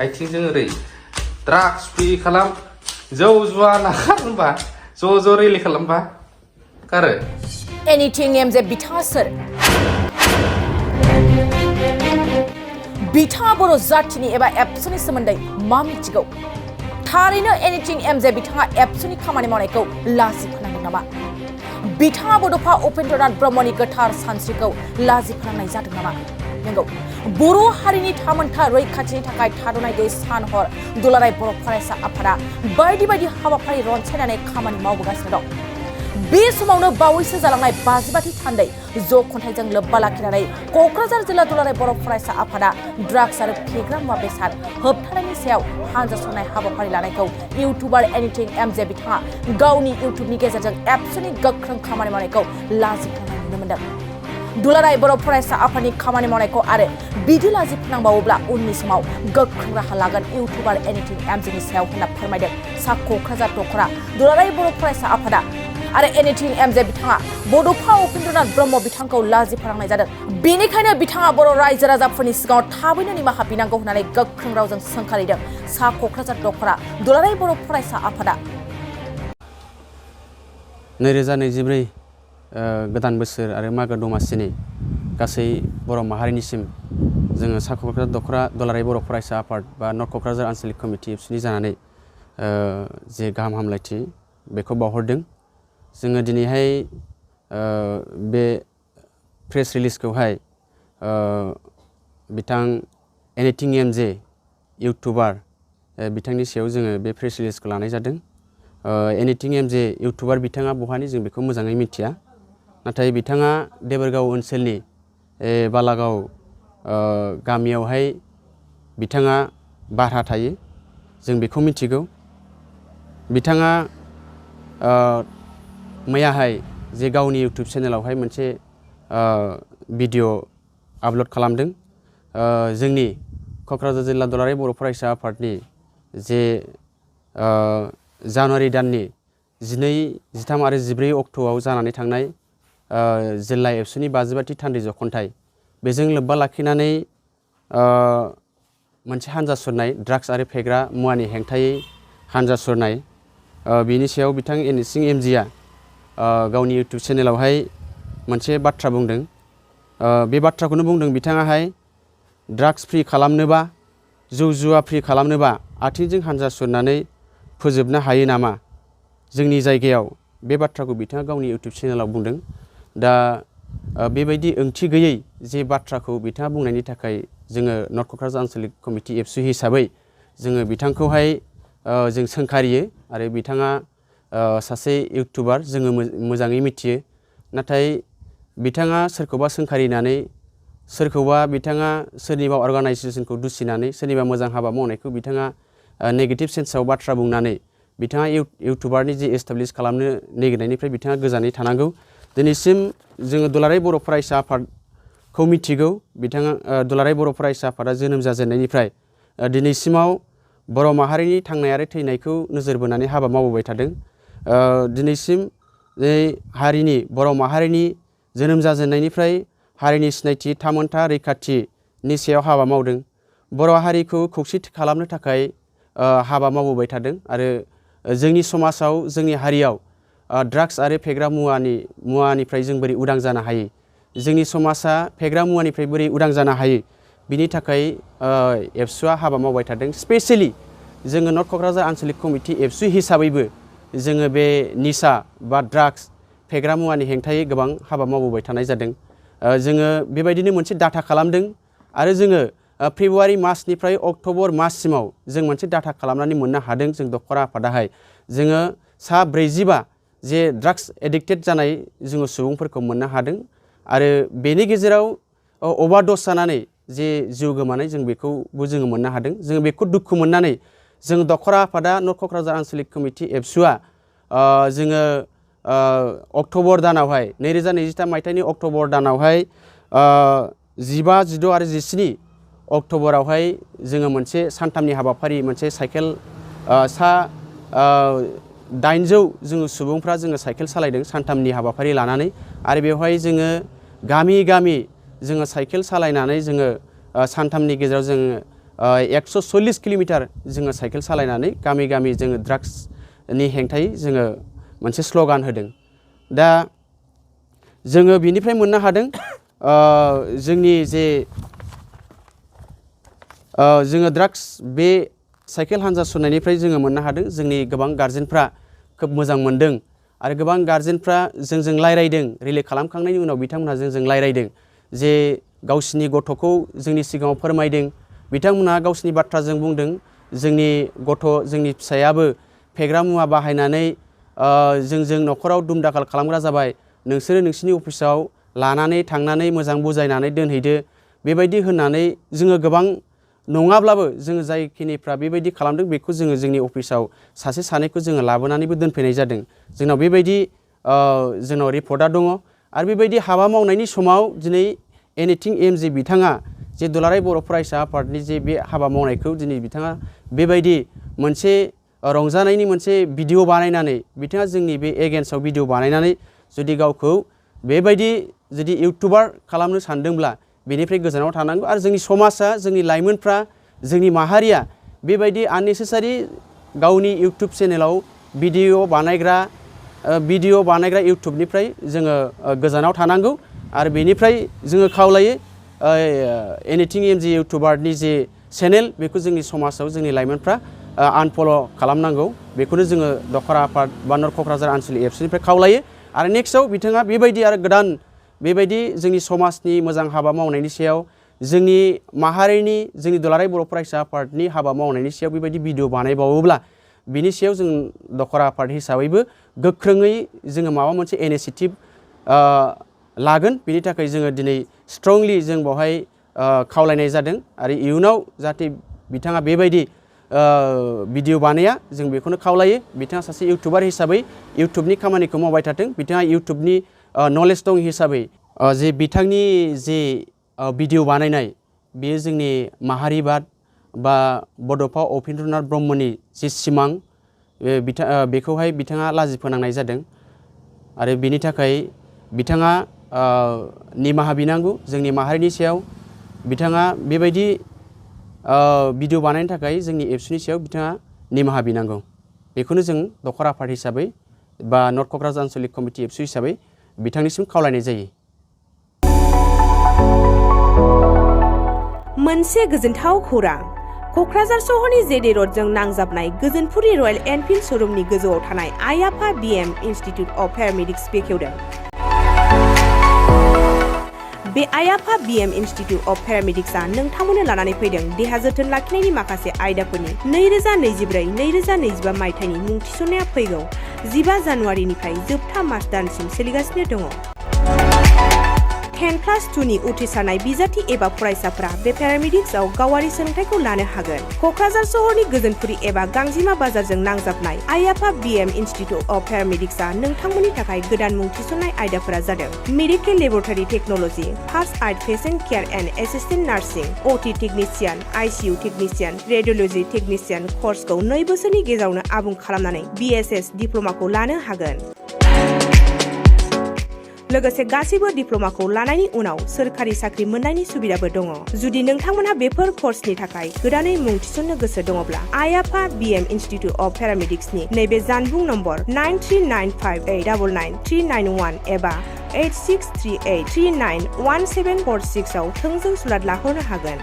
आथिंजों ओरै drugs free खालाम जौ जुवा नागार होनबा ज' रेलि खालामबा खारो एनिथिं एमजे बिथाङा सोर बिथाङा बर' जाथिनि एबा एबसुनि सोमोन्दै मा मिथिगौ थारैनो एनिथिं एमजे बिथाङा एबसुनि खामानि मावनायखौ लाजि फोनांदों नामा बिथाङा बड'फा उपेन्द्रनाथ ब्रह्मनि गोथार सानस्रिखौ लाजि फोनांनाय जादों नामा नंगौ बर' हारिनि थामोनथा रैखाथिनि थाखाय थाद'नाय गैयै सान हर दुलाराय बर' फरायसा आफादा बायदि बायदि हाबाफारि रनसायनानै खामानि मावबोगासिनो दं बे समावनो बावैसो जालांनाय 52थि थान्दै ज' खन्थाइजों लोब्बा लाखिनानै क'क्राझार जिल्ला दुलाराय बर' फरायसा आफादा ड्राग्स आरो फेग्रा मुवा बेसाद होबथानायनि सायाव हानजा सरनाय हाबाफारि लानायखौ इउटुबार एनिथिं एमजे बिथाङा गावनि इउटुबनि गेजेरजों एबसुनि गोख्रों खामानि मावनायखौ लाजि फोनांनाय नुनो मोन्दों दुलाराय बर' फरायसा आफादनि खामानि मावनायखौ आरो बिदि लाजि फोनांबावोब्ला उननि समाव गोख्रों राहा लागोन इउटुबार एनिथिं एमजेनि सायाव होनना फोरमायदों सा क'क्राझार दख'रा दुलाराय बर' फरायसा आफादा आरो एनिथिं एमजे बिथाङा बड'फा उपेन्द्रनाथ ब्रह्म बिथांखौ लाजि फोनांनाय जादों बेनिखायनो बिथाङा बर' रायजो राजाफोरनि सिगाङाव थाबैनो निमाहा बिनांगौ होननानै गोख्रों रावजों सोंखारिदों सा क'क्राझार दख'रा दुलाराय बर' फरायसा आफादा 2024 गोदान बोसोर आरो मागो दमासिनि गासै बर' माहारिनिसिम जोङो सा क'क्राझार दख'रा दुलाराय बर' फरायसा आफाद बा नर्थ क'क्राझार आन्चलिक कमिटि एबसुनि जानानै जे गाहाम हामलायथि बेखौ बावहरदों जोङो दिनैहाय बे प्रेस रिलिजखौहाय बिथां एनिथिं एमजे इउटुबार बिथांनि सायाव जोङो बे प्रेस रिलिजखौ लानाय जादों एनिथिं एमजे इउटुबार बिथाङा बहानि जों बेखौ मोजाङै मिथिया नाथाय बिथाङा देबोरगाव ओनसोलनि बालागाव गामियावहाय बिथाङा भारा थायो जों बेखौ मिथिगौ बिथाङा मैयाहाय जे गावनि इउटुब चेनेलावहाय मोनसे भिडिअ आपल'ड खालामदों जोंनि क'क्राझार जिल्ला दुलाराय बर' फरायसा आफादनि जे जानुवारि दाननि 12, 13 आरो 14 अक्ट'आव जानानै थांनाय जिल्ला एबसुनि 52थि थान्दै जख'न्थाइ बेजों लोब्बा लाखिनानै मोनसे हानजा सुरनाय ड्राग्स आरो फेग्रा मुवानि हेंथायै हानजा सुरनाय बिनि सायाव बिथां एनिथिं एमजेआ गावनि इउटुब चेनेलावहाय मोनसे बाथ्रा बुंदों बे बाथ्राखौनो बुंदों बिथाङाहाय ड्राग्स फ्रि खालामनोबा जौ जुवा फ्रि खालामनोबा आथिंजों हानजा सुरनानै फोजोबनो हायो नामा जोंनि जायगायाव बे बाथ्राखौ बिथाङा गावनि इउटुब चेनेलाव बुंदों दा बेबायदि ओंथि गैयै जे बाथ्राखौ बिथाङा बुंनायनि थाखाय जोङो नर्थ क'क्राझार आन्चलिक कमिटि एबसु हिसाबै जोङो बिथांखौहाय जों सोंखारियो आरो बिथाङा सासे इउटुबार जोङो मोजाङै मिथियो नाथाय बिथाङा सोरखौबा सोंखारिनानै सोरखौबा बिथाङा सोरनिबा अर्गानाइजेसनखौ दुसिनानै सोरनिबा मोजां हाबा मावनायखौ बिथाङा नेगेटिभ सेन्सआव बाथ्रा बुंनानै बिथाङा इउटुबारनि जे एस्टाब्लिश खालामनो नागिरनायनिफ्राय बिथाङा गोजानै थानांगौ दिनैसिम जोङो दुलाराय बर' फरायसा आफादखौ मिथिगौ बिथाङा दुलाराय बर' फरायसा आफादा जोनोम जाजेननायनिफ्राय दिनैसिमाव बर' माहारिनि थांनाय आरो थैनायखौ नोजोर बोनानै हाबा मावबोबाय थादों दिनैसिम हारिनि बर' माहारिनि जोनोम जाजेननायनिफ्राय हारिनि सिनायथि थामोनथा रैखाथिनि सायाव हाबा मावदों बर' हारिखौ खौसेथि खालामनो थाखाय हाबा मावबोबाय थादों आरो जोंनि समाजाव जोंनि हारियाव ड्राग्स आरो फेग्रा मुवानिफ्राय जों बोरै उदां जानो हायो जोंनि समाजा फेग्रा मुवानिफ्राय बोरै उदां जानो हायो बिनि थाखाय एबसुआ हाबा मावबाय थादों स्पेसियेलि जोङो नर्थ क'क्राझार आन्चलिक कमिटि एबसु हिसाबैबो जोङो बे निसा बा ड्राग्स फेग्रा मुवानि हेंथायै गोबां हाबा मावबोबाय थानाय जादों जोङो बेबायदिनो मोनसे डाटा खालामदों आरो जोङो फेब्रुवारि मासनिफ्राय अक्ट'बर माससिमाव जों मोनसे डाटा खालामनानै मोननो हादों जों दख'रा आफादाहाय जोङो सा 45 जे ड्राग्स एडिक्टेड जानाय जोङो सुबुंफोरखौ मोननो हादों आरो बेनि गेजेराव अभारड'स जानानै जे जिउ गोमानाय जों बेखौबो जोङो मोननो हादों जोङो बेखौ दुखु मोननानै जों दख'रा आफादा नर्थ क'क्राझार आन्चलिक कमिटि एबसुआ जोङो अक्ट'बर दानावहाय 2023 मायथाइनि अक्ट'बर दानावहाय 15, 16 आरो 17 अक्ट'बरावहाय जोङो मोनसे सानथामनि हाबाफारि मोनसे साइकेल सा 800 जोङो सुबुंफ्रा जोङो साइकेल सालायदों सानथामनि हाबाफारि लानानै आरो बेवहाय जोङो गामि गामि जोङो साइकेल सालायनानै जोङो सानथामनि गेजेराव जोङो 140 किल'मिटार जोङो साइकेल सालायनानै गामि गामि जोङो ड्राग्सनि हेंथायै जोङो मोनसे स्ल'गान होदों। दा जोङो बिनिफ्राय मोननो हादों जोंनि जे जोङो ड्राग्स बे साइकेल हान्जा सुरनायनिफ्राय जोङो मोननो हादों जोंनि गोबां गार्जेनफ्रा खोब मोजां मोनदों आरो गोबां गार्जेनफ्रा जोंजों रायलायदों। रिलेट खालामखांनायनि उनाव बिथांमोनहा जोंजों रायलायदों जे गावसिनि गथ'खौ जोंनि सिगाङाव फोरमायदों। बिथांमोनहा गावसिनि बाथ्राजों बुंदों जोंनि गथ' जोंनि फिसायाबो फेग्रा मुवा बाहायनानै जोंजों न'खराव दुम-दाखाल खालामग्रा जाबाय। नोंसोरो नोंसिनि अफिसाव लानानै थांनानै मोजां बुजायनानै दोनहैदो। बेबायदि होननानै जोङो गोबां नङाब्लाबो जोङो जायखिनिफ्रा बेबायदि खालामदों बेखौ जोङो जोंनि अफिसाव सासे सानैखौ जोङो लाबोनानैबो दोनफैनाय जादों। जोंनाव बेबायदि जोंनाव रिपर्टआ दङ। आरो बेबायदि हाबा मावनायनि समाव दिनै एनिथिं एमजे बिथाङा जे दुलाराय बर' फरायसा आफादनि जे बे हाबा मावनायखौ दिनै बिथाङा बेबायदि मोनसे रंजानायनि मोनसे भिडिअ बानायनानै बिथाङा जोंनि बे एगेन्स्टआव भिडिअ बानायनानै जुदि गावखौ बेबायदि जुदि इउटुबार खालामनो सानदोंब्ला बेनिफ्राय गोजानाव थानांगौ। आरो जोंनि समाजा जोंनि लाइमोनफ्रा जोंनि माहारिया बेबायदि आननेसेसारि गावनि इउटुब चेनेलाव भिडिअ बानायग्रा इउटुबनिफ्राय जोङो गोजानाव थानांगौ। आरो बेनिफ्राय जोङो खावलायो एनिथिं एमजे इउटुबारनि जे चेनेल बेखौ जोंनि समाजाव जोंनि लाइमोनफ्रा आनफल' खालामनांगौ। बेखौनो जोङो दख'र आफाद बा नर्थ क'क्राझार आनसलिक एबसुनिफ्राय खावलायो। आरो नेक्स्टआव बिथाङा बेबायदि आरो गोदान बेबायदि जोंनि समाजनि मोजां हाबा मावनायनि सायाव जोंनि माहारिनि जोंनि दुलाराय बर' फरायसा आफादनि हाबा मावनायनि सायाव बेबायदि भिडिअ बानायबावोब्ला बिनि सायाव जों दख'र आफाद हिसाबैबो गोख्रोङै जोङो माबा मोनसे इनिसियेटिभ लागोन। बिनि थाखाय जोङो दिनै स्ट्रंलि जों बेवहाय खावलायनाय जादों। आरो इयुनाव जाहाथे बिथाङा बेबायदि भिडिअ बानाया जों बेखौनो खावलायो। बिथाङा सासे इउटुबार हिसाबै इउटुबनि खामानिखौ मावबाय थाथों। बिथाङा इउटुबनि नलेज दं हिसाबै जे बिथांनि जे भिडिअ बानायनाय बेयो जोंनि माहारिबाद बा बड'फा उपेन्द्रनाथ ब्रह्मनि जे सिमां बेखौहाय बिथाङा लाजि फोनांनाय जादों। आरो बेनि थाखाय बिथाङा निमाहा बिनांगौ जोंनि माहारिनि सायाव। बिथाङा बेबायदि भिडिअ बानायनो थाखाय जोंनि एबसुनि सायाव बिथाङा निमाहा बिनांगौ। बेखौनो जों दख'र आफाद हिसाबै बा नर्थ क'क्राझार आनसलिक कमिटि एबसु हिसाबै बिथांनिसिम खावलायनाय जायो। मोनसे गोजोनथाव खौरां। क'क्राझार सहरनि जेडे रडजों नांजाबनाय गोजोनपुरि रयेल एनफिल्ड श'रुमनि गोजौआव थानाय आइ आफा बिएम इनस्टिट्युट अफ पेरामेडिक्स बेखेवदों। बे आइ आफा बिएम इनस्टिट्युट अफ पेरामेडिक्सआ नोंथांमोननो लानानै फैदों देहा जोथोन लाखिनायनि माखासे आयदाफोरनि 2024-2025 मायथाइनि मुं थिसननाया फैगौ 15 जानुवारिनिफ्राय जोबथा मार्च दानसिम सोलिगासिनो दङ। 10+2 नि उथ्रिसारनाय बिजाथि एबा फरायसाफोरा बे पेरामेडिक्सआव गावारि सोलोंथाइखौ लानो हागोन। क'क्राझार सहरनि गोजोनपुरि एबा गांजिमा बाजारजों नांजाबनाय आइ आफा बिएम इनस्टिट्युट अफ पेरामेडिक्सआ नोंथांमोननि थाखाय गोदान मुं थिसननाय आयदाफोरा जादों medical laboratory technology, first aid patient care and assistant nursing, OT technician, ICU technician, radiology technician कर्सखौ 2 बोसोरनि गेजेरावनो आबुं खालामनानै बिएसएस डिप्ल'माखौ लानो हागोन। लोगोसे गासैबो डिप्ल'माखौ लानायनि उनाव सोरखारि साख्रि मोननायनि सुबिदाबो दङ। जुदि नोंथांमोनहा बेफोर कर्सनि थाखाय गोदानै मुं थिसननो गोसो दङब्ला आइ आफा बिएम इनस्टिट्युट अफ पेरामेडिक्सनि नैबे जानबुं नम्बर 9395899391 एबा 8638391746 आव थोंजों सुलाद लाहरनो हागोन।